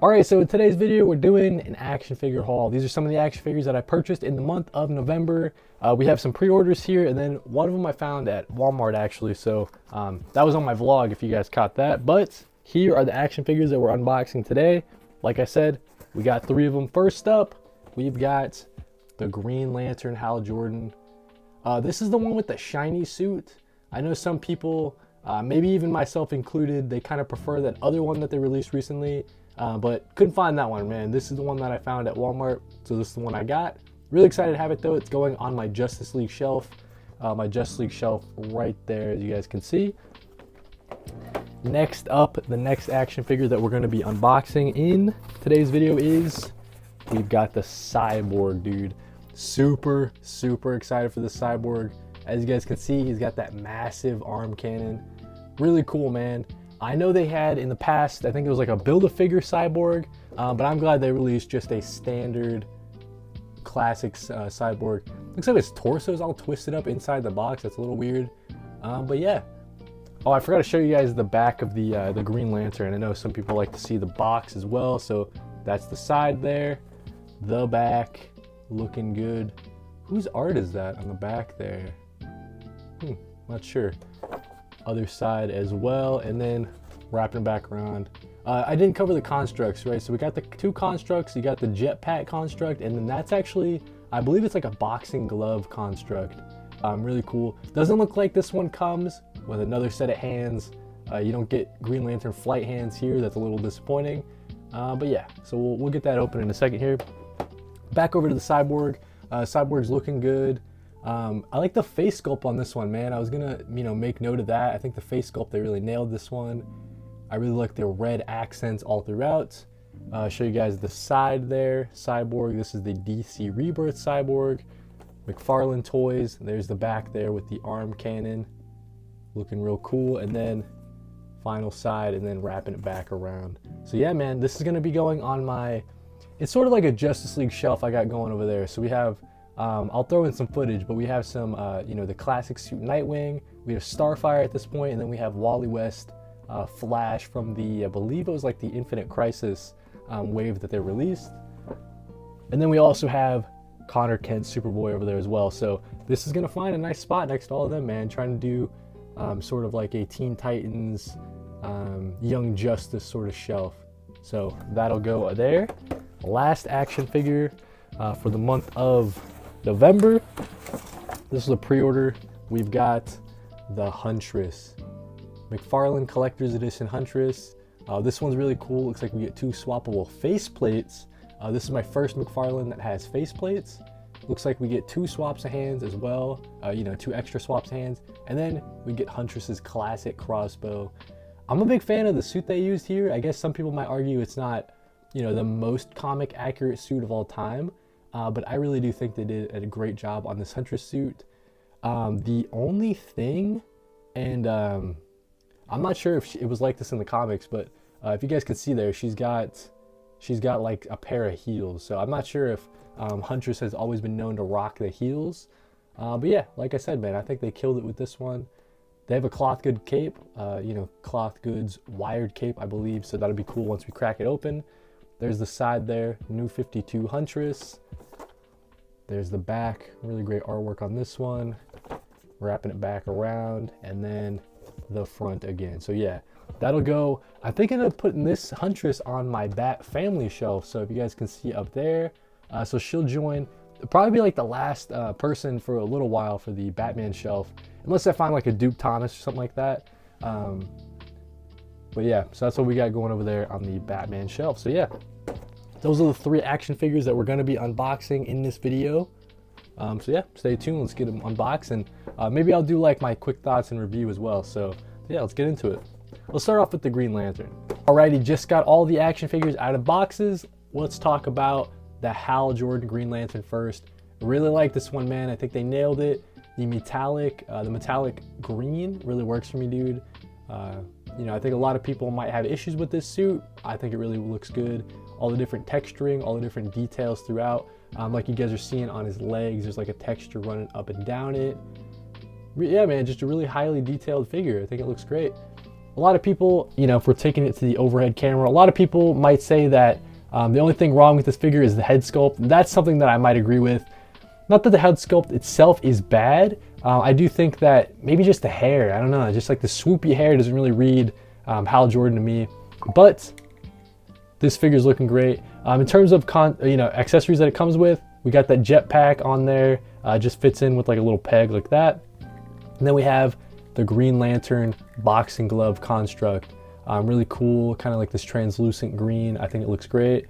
Alright, so in today's video, we're doing an action figure haul. These are some of the action figures that I purchased in the month of November. We have some pre-orders here, and then one of them I found at Walmart, actually. So that was on my vlog, if you guys caught that. But here are the action figures that we're unboxing today. Like I said, we got 3 of them. First up, we've got the Green Lantern Hal Jordan. This is the one with the shiny suit. I know some people, maybe even myself included, they kind of prefer that other one that they released recently. But couldn't find that one, man. This is the one that I found at Walmart, so this is the one I got. Really excited to have it, though. It's going on my Justice League shelf. My Justice League shelf right there, as you guys can see. Next up, the next action figure that we're going to be unboxing in today's video is, we've got the Cyborg, dude. Super excited for the Cyborg. As you guys can see, he's got that massive arm cannon. Really cool, man. I know they had in the past, I think it was like a Build-A-Figure Cyborg, but I'm glad they released just a standard classic Cyborg. Looks like his torso is all twisted up inside the box. That's a little weird, but yeah. Oh, I forgot to show you guys the back of the Green Lantern. I know some people like to see the box as well, so that's the side there, the back, looking good. Whose art is that on the back there? Not sure. Other side as well, and then wrapping it back around. I didn't cover the constructs, right? So we got the 2 constructs. You got the jetpack construct, and then that's actually, I believe it's like a boxing glove construct. Really cool. Doesn't look like this one comes with another set of hands. You don't get Green Lantern flight hands here. That's a little disappointing, but yeah, so we'll get that open in a second here. Back over to the Cyborg. Cyborg's looking good. I like the face sculpt on this one, man. I was gonna, make note of that. I think the face sculpt, they really nailed this one. I really like the red accents all throughout. Show you guys the side there. Cyborg, this is the DC Rebirth Cyborg. McFarlane toys. There's the back there with the arm cannon. Looking real cool. And then final side, and then wrapping it back around. So yeah, man, this is gonna be going on my, it's sort of like a Justice League shelf I got going over there. So we have, I'll throw in some footage, but we have some, the classic suit Nightwing. We have Starfire at this point, and then we have Wally West, Flash from the, I believe it was like the Infinite Crisis wave that they released. And then we also have Connor Kent, Superboy over there as well. So this is going to find a nice spot next to all of them, man. Trying to do sort of like a Teen Titans, Young Justice sort of shelf. So that'll go there. Last action figure for the month of November. This is a pre-order. We've got the Huntress, McFarlane Collector's Edition Huntress. This one's really cool. Looks like we get 2 swappable face plates. This is my first McFarlane that has face plates. Looks like we get 2 swaps of hands as well. 2 extra swaps of hands, and then we get Huntress's classic crossbow. I'm a big fan of the suit they used here. I guess some people might argue it's not, the most comic accurate suit of all time. But I really do think they did a great job on this Huntress suit. The only thing, and I'm not sure if it was like this in the comics, but if you guys can see there, she's got like a pair of heels. So I'm not sure if Huntress has always been known to rock the heels. But yeah, like I said, man, I think they killed it with this one. They have a cloth good cape, cloth goods wired cape, I believe. So that'll be cool once we crack it open. There's the side there, New 52 Huntress. There's the back, really great artwork on this one. Wrapping it back around, and then the front again. So yeah, that'll go. I think I ended up putting this Huntress on my Bat family shelf. So if you guys can see up there, so she'll join, probably be like the last person for a little while for the Batman shelf, unless I find like a Duke Thomas or something like that. But yeah, so that's what we got going over there on the Batman shelf. So yeah, those are the 3 action figures that we're going to be unboxing in this video. So yeah, stay tuned. Let's get them unboxed, and maybe I'll do like my quick thoughts and review as well. So yeah, let's get into it. Let's start off with the Green Lantern. Alrighty, just got all the action figures out of boxes. Let's talk about the Hal Jordan Green Lantern first. I really like this one, man. I think they nailed it. The metallic green really works for me, dude. I think a lot of people might have issues with this suit. I think it really looks good. All the different texturing, all the different details throughout. Like you guys are seeing on his legs, there's like a texture running up and down it. Yeah, man, just a really highly detailed figure. I think it looks great. a lot of people, you know, if we're taking it to the overhead camera, a lot of people might say that the only thing wrong with this figure is the head sculpt. That's something that I might agree with. Not that the head sculpt itself is bad. I do think that maybe just the hair, I don't know, just like the swoopy hair doesn't really read Hal Jordan to me. But this figure's looking great. In terms of accessories that it comes with, we got that jetpack on there. Just fits in with like a little peg like that. And then we have the Green Lantern boxing glove construct. Really cool, kind of like this translucent green. I think it looks great.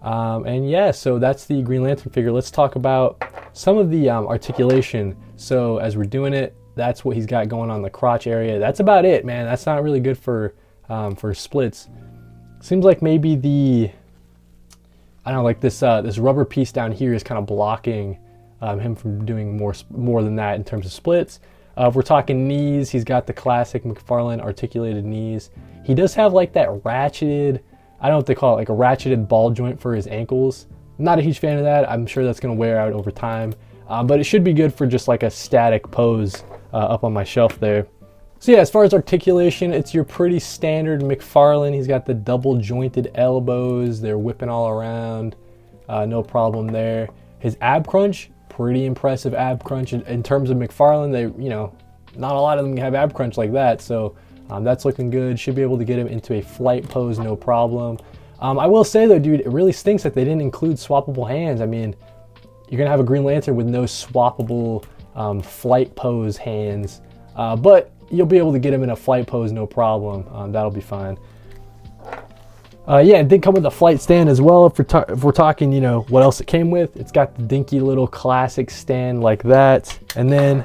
And yeah, so that's the Green Lantern figure. Let's talk about some of the articulation. So as we're doing it, that's what he's got going on the crotch area. That's about it, man. That's not really good for splits. Seems like maybe the, I don't know, like this rubber piece down here is kind of blocking him from doing more than that in terms of splits. If we're talking knees, he's got the classic McFarlane articulated knees. He does have like that ratcheted, I don't know what they call it, like a ratcheted ball joint for his ankles. I'm not a huge fan of that. I'm sure that's going to wear out over time. But it should be good for just like a static pose up on my shelf there. So yeah, as far as articulation, it's your pretty standard McFarlane. He's got the double jointed elbows. They're whipping all around. No problem there. His ab crunch, pretty impressive ab crunch. In terms of McFarlane, they, you know, not a lot of them have ab crunch like that. So that's looking good. Should be able to get him into a flight pose, no problem. I will say though, dude, it really stinks that they didn't include swappable hands. I mean, you're gonna have a Green Lantern with no swappable flight pose hands, but you'll be able to get him in a flight pose, no problem. That'll be fine. Yeah, it did come with a flight stand as well. If we're talking, you know, what else it came with, it's got the dinky little classic stand like that, and then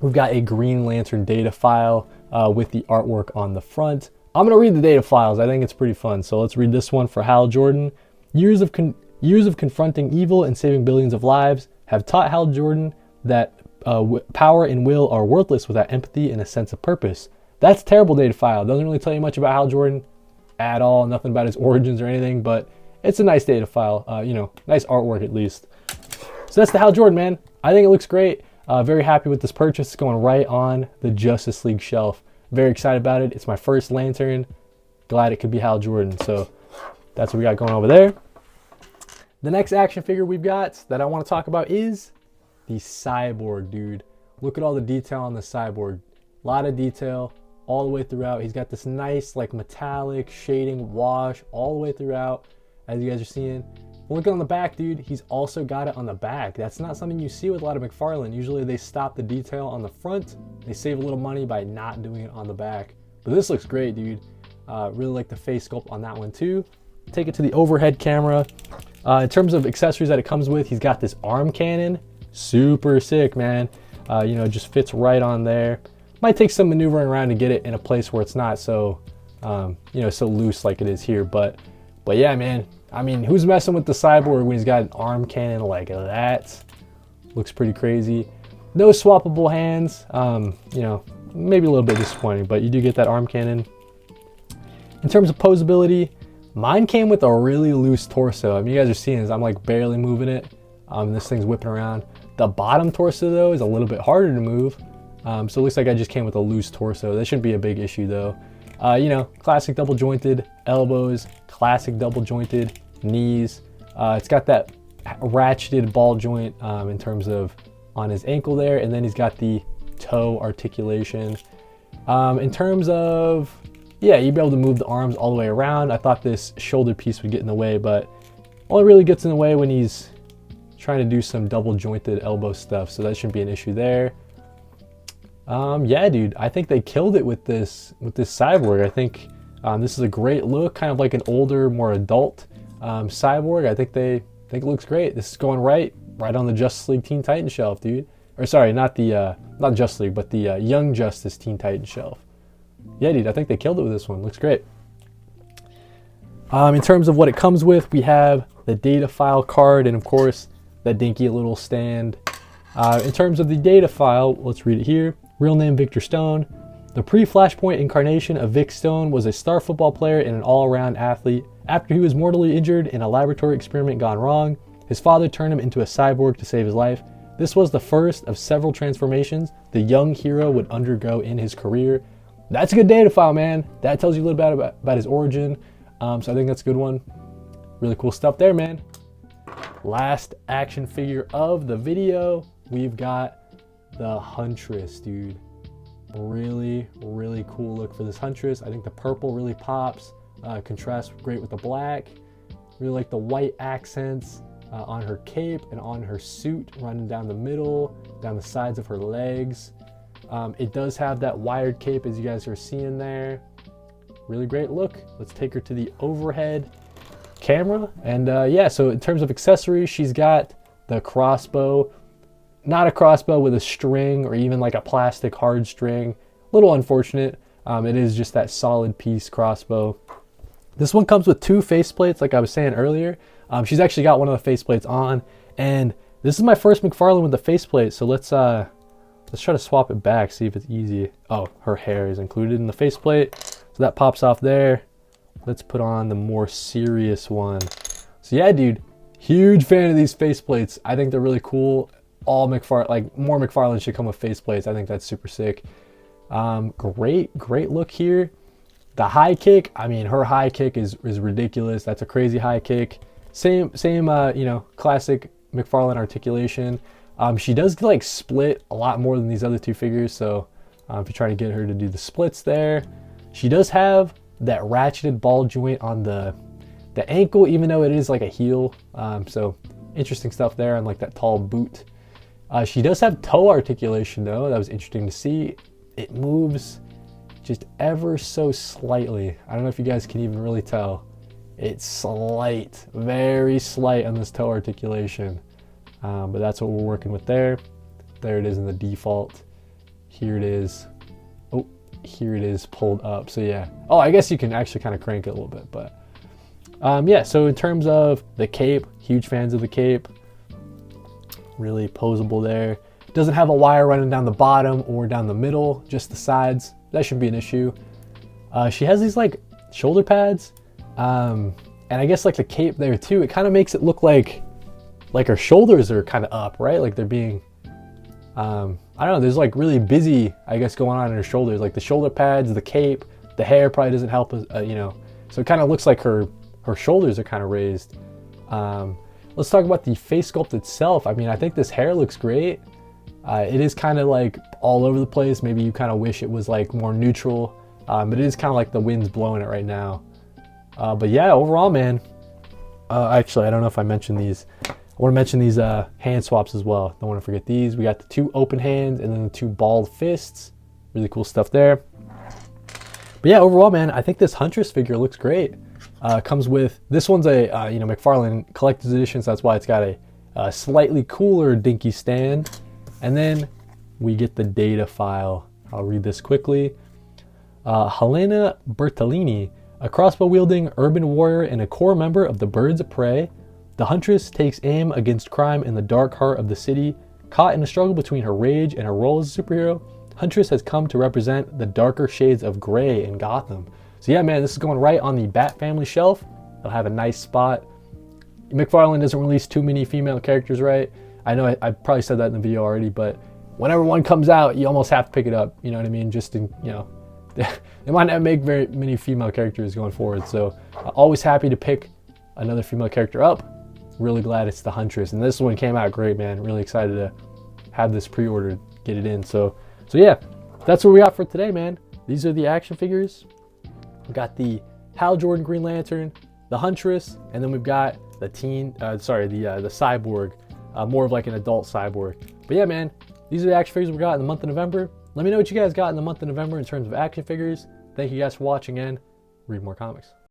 we've got a Green Lantern data file with the artwork on the front. I'm gonna read the data files. I think it's pretty fun. So let's read this one for Hal Jordan. Years of confronting evil and saving billions of lives have taught Hal Jordan that power and will are worthless without empathy and a sense of purpose. That's a terrible data file. Doesn't really tell you much about Hal Jordan at all. Nothing about his origins or anything, but it's a nice data file. You know, nice artwork at least. So that's the Hal Jordan, man. I think it looks great. Very happy with this purchase. It's going right on the Justice League shelf. Very excited about it. It's my first Lantern. Glad it could be Hal Jordan. So that's what we got going over there. The next action figure we've got that I want to talk about is the Cyborg, dude. Look at all the detail on the Cyborg. A lot of detail all the way throughout. He's got this nice like metallic shading wash all the way throughout, as you guys are seeing. Look on the back, dude. He's also got it on the back. That's not something you see with a lot of McFarlane. Usually they stop the detail on the front. They save a little money by not doing it on the back. But this looks great, dude. Really like the face sculpt on that one too. Take it to the overhead camera. In terms of accessories that it comes with, he's got this arm cannon. Super sick, man. You know, it just fits right on there. Might take some maneuvering around to get it in a place where it's not so, you know, so loose like it is here. But yeah, man. I mean, who's messing with the Cyborg when he's got an arm cannon like that? Looks pretty crazy. No swappable hands. You know, maybe a little bit disappointing, but you do get that arm cannon. In terms of posability, mine came with a really loose torso. I mean, you guys are seeing this. I'm like barely moving it. This thing's whipping around. The bottom torso though is a little bit harder to move. So it looks like I just came with a loose torso. That shouldn't be a big issue though. You know, classic double jointed elbows, classic double jointed knees. It's got that ratcheted ball joint in terms of on his ankle there, and then he's got the toe articulation. In terms of, yeah, you'd be able to move the arms all the way around. I thought this shoulder piece would get in the way, but only really gets in the way when he's trying to do some double jointed elbow stuff, so that shouldn't be an issue there. Yeah, dude, I think they killed it with this Cyborg. I think this is a great look, kind of like an older, more adult Cyborg. I think it looks great. This is going right on the Justice League Teen Titans shelf, dude. Or sorry, not Justice League, but the Young Justice Teen Titans shelf. Yeah, dude, I think they killed it with this one. Looks great. In terms of what it comes with, we have the data file card and of course that dinky little stand. In terms of the data file, let's read it here. Real name Victor Stone. The pre-Flashpoint incarnation of Vic Stone was a star football player and an all-around athlete. After he was mortally injured in a laboratory experiment gone wrong, his father turned him into a cyborg to save his life. This was the first of several transformations the young hero would undergo in his career. that's a good data file, man. That tells you a little bit about his origin. So I think that's a good one. Really cool stuff there, man. Last action figure of the video, we've got the Huntress, dude. Really, really cool look for this Huntress. I think the purple really pops. Contrasts great with the black. Really like the white accents on her cape and on her suit, running down the middle, down the sides of her legs. It does have that wired cape, as you guys are seeing there. Really great look. Let's take her to the overhead camera. And yeah, so in terms of accessories, she's got the crossbow. Not a crossbow with a string or even like a plastic hard string. A little unfortunate. It is just that solid piece crossbow. This one comes with 2 faceplates, like I was saying earlier. She's actually got one of the faceplates on, and this is my first McFarlane with the faceplate. So let's try to swap it back, see if it's easy. Oh, her hair is included in the faceplate, so that pops off there. Let's put on the more serious one. So yeah, dude, huge fan of these faceplates. I think they're really cool. All McFarlane, like more McFarlane should come with faceplates. I think that's super sick. Great look here. The high kick, I mean, her high kick is ridiculous. That's a crazy high kick. Same, you know, classic McFarlane articulation. She does like split a lot more than these other 2 figures. So if you're trying to get her to do the splits there, she does have that ratcheted ball joint on the ankle, even though it is like a heel. So interesting stuff there on like that tall boot. She does have toe articulation though. That was interesting to see. It moves just ever so slightly. I don't know if you guys can even really tell. It's slight, very slight on this toe articulation. But that's what we're working with there. There it is in the default. Here it is. Oh, here it is pulled up. So yeah. Oh, I guess you can actually kind of crank it a little bit. But yeah, so in terms of the cape, huge fans of the cape. Really posable there. Doesn't have a wire running down the bottom or down the middle, just the sides. That shouldn't be an issue. She has these like shoulder pads, and I guess like the cape there too. It kind of makes it look like her shoulders are kind of up, right? Like they're being, I don't know. There's like really busy, I guess, going on in her shoulders. Like the shoulder pads, the cape, the hair probably doesn't help, you know. So it kind of looks like her shoulders are kind of raised. Let's talk about the face sculpt itself. I mean, I think this hair looks great. It is kind of like all over the place. Maybe you kind of wish it was like more neutral, but it is kind of like the wind's blowing it right now. But yeah, overall, man, actually, I don't know if I mentioned these. I want to mention these hand swaps as well. Don't want to forget these. We got the 2 open hands and then the 2 balled fists. Really cool stuff there. But yeah, overall, man, I think this Huntress figure looks great. Comes with, this one's a you know, McFarlane collector's edition, so that's why it's got a slightly cooler dinky stand. And then we get the data file. I'll read this quickly. Helena Bertolini, a crossbow-wielding urban warrior and a core member of the Birds of Prey, the Huntress takes aim against crime in the dark heart of the city. Caught in a struggle between her rage and her role as a superhero, Huntress has come to represent the darker shades of gray in Gotham. So yeah, man, this is going right on the Bat Family shelf. It'll have a nice spot. McFarlane doesn't release too many female characters, right? I know I probably said that in the video already, but whenever one comes out, you almost have to pick it up. You know what I mean? Just in, you know, they might not make very many female characters going forward. So always happy to pick another female character up. Really glad it's the Huntress. And this one came out great, man. Really excited to have this pre-ordered, get it in. So yeah, that's what we got for today, man. These are the action figures. We got the Hal Jordan Green Lantern, the Huntress, and then we've got the the Cyborg. More of like an adult Cyborg. But yeah, man, these are the action figures we got in the month of November. Let me know what you guys got in the month of November in terms of action figures. Thank you guys for watching and read more comics.